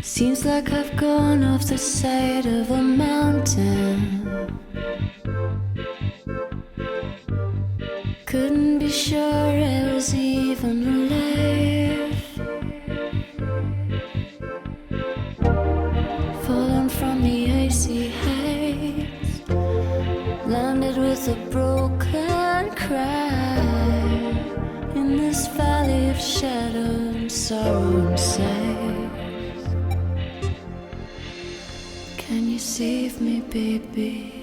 Seems like I've gone off the side of a mountain. Couldn't be sure I was even alive. Fallen from the icy heights, landed with a broken cry in this valley of shadow and sorrow and sight. Can you save me, baby?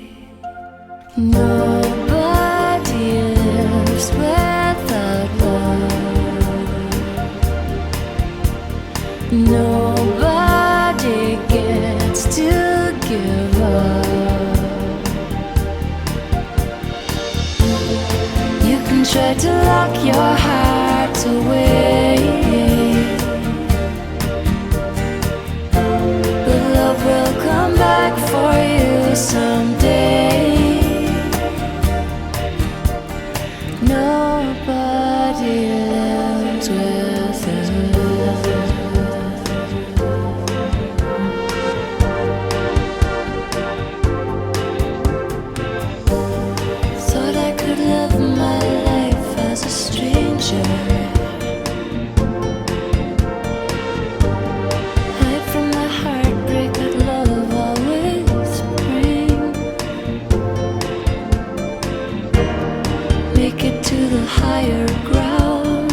Nobody lives without love. Nobody gets to give up. You can try to lock your heart away, will come back for you someday. Nobody lives with us. Thought I could live my life as a stranger, higher ground,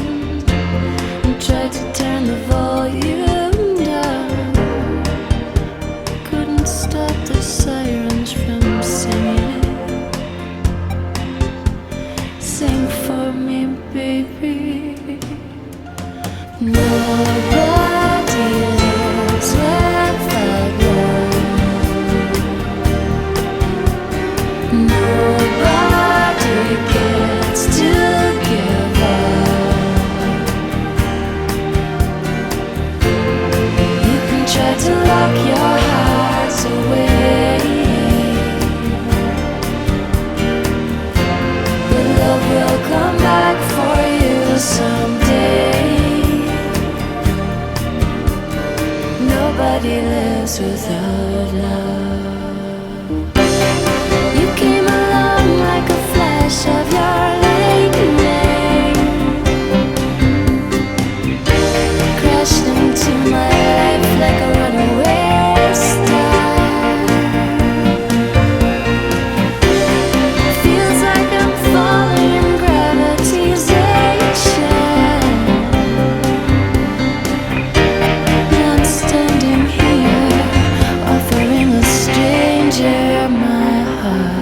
and tried to turn the volume down. Couldn't stop the sirens from singing. Sing for me, baby. Nobody lives without love. Nobody gets to to lock your hearts away, but love will come back for you someday. Nobody lives without love. You came along like a flash of your lightning, crashed into my life like a runaway star. Feels like I'm falling in gravity's action. Now I'm standing here, offering a stranger my heart.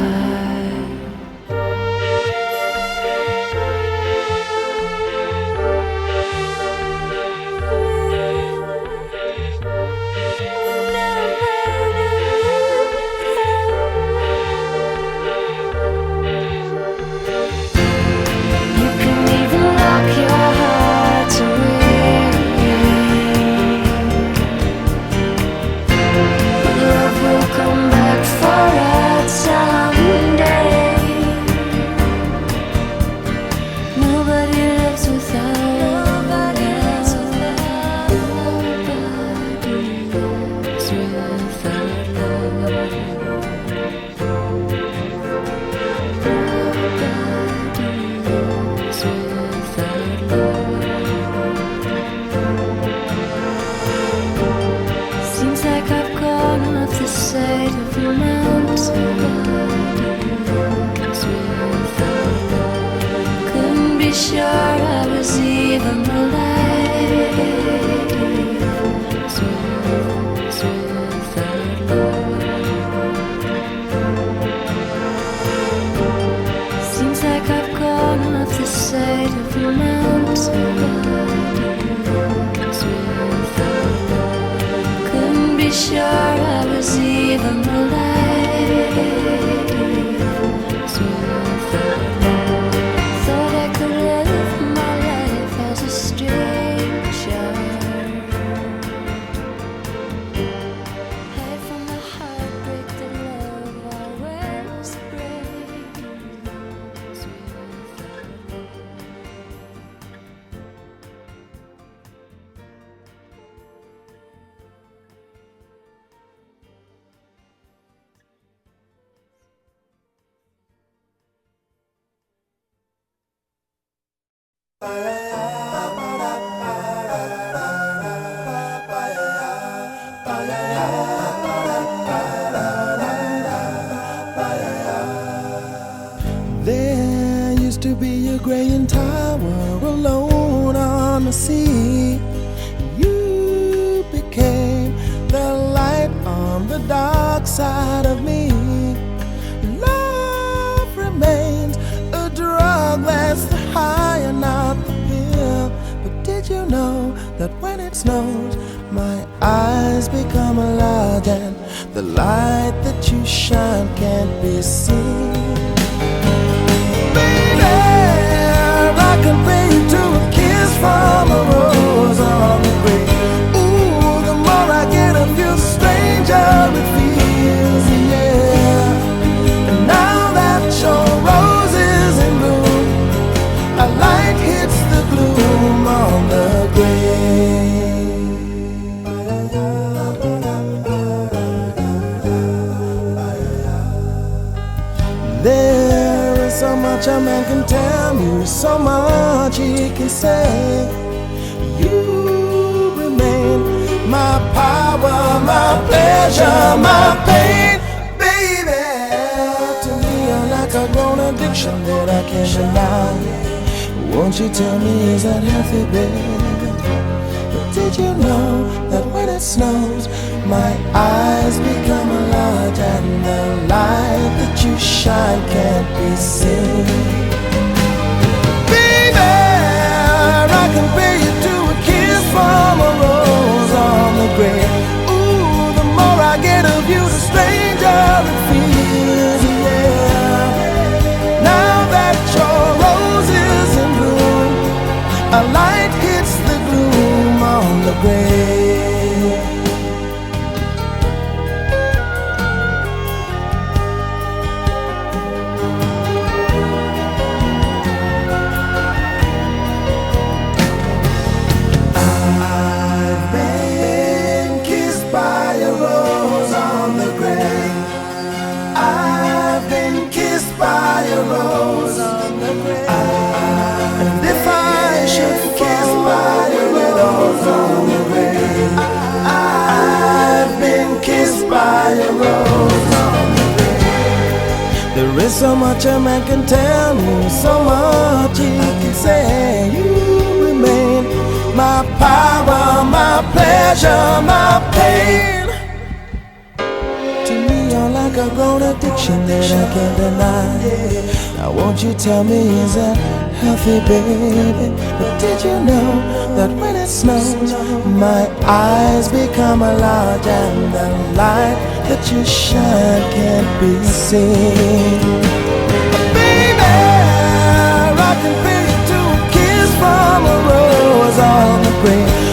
even alive. Without love, seems like I've gone off the side of a mountain. Without love, couldn't be sure I was even alive. Without love, thought I could live my life as a stranger. Hide from the heartbreak that love always brings. There used to be a graying tower alone on the sea. You became the light on the dark side of me. Love remains a drug that's the high and not the pill. But did you know that when it snows, my eyes become large and the light that you shine can't be seen? I compare you to a kiss from a rose on the grave. Ooh, the more I get of you, the stranger it feels, yeah. And now that your rose is in bloom, a light hits the gloom on the grave. There is so much a man can tell you, so much he can say. You remain my power, my pleasure, my pain, baby. To me, you're like a grown addiction that I can't deny. Won't you tell me, is that healthy, baby? But did you know that when it snows, my eyes become large and the light that you shine can't be seen? Baby, I compare you to a kiss from a rose on the grave. Ooh, the more I get of you, the stranger it feels, yeah. Now that your rose is in bloom, a light hits the gloom on the grave. There is so much a man can tell me, so much he can say. You remain my power, my pleasure, my pain. To me, you're like a grown addiction that I can't deny. Now won't you tell me, is that healthy, baby? But did you know that when it snows, my eyes become large and the light that you shine can't be seen? Baby, I compare you to a kiss from a rose on the grave.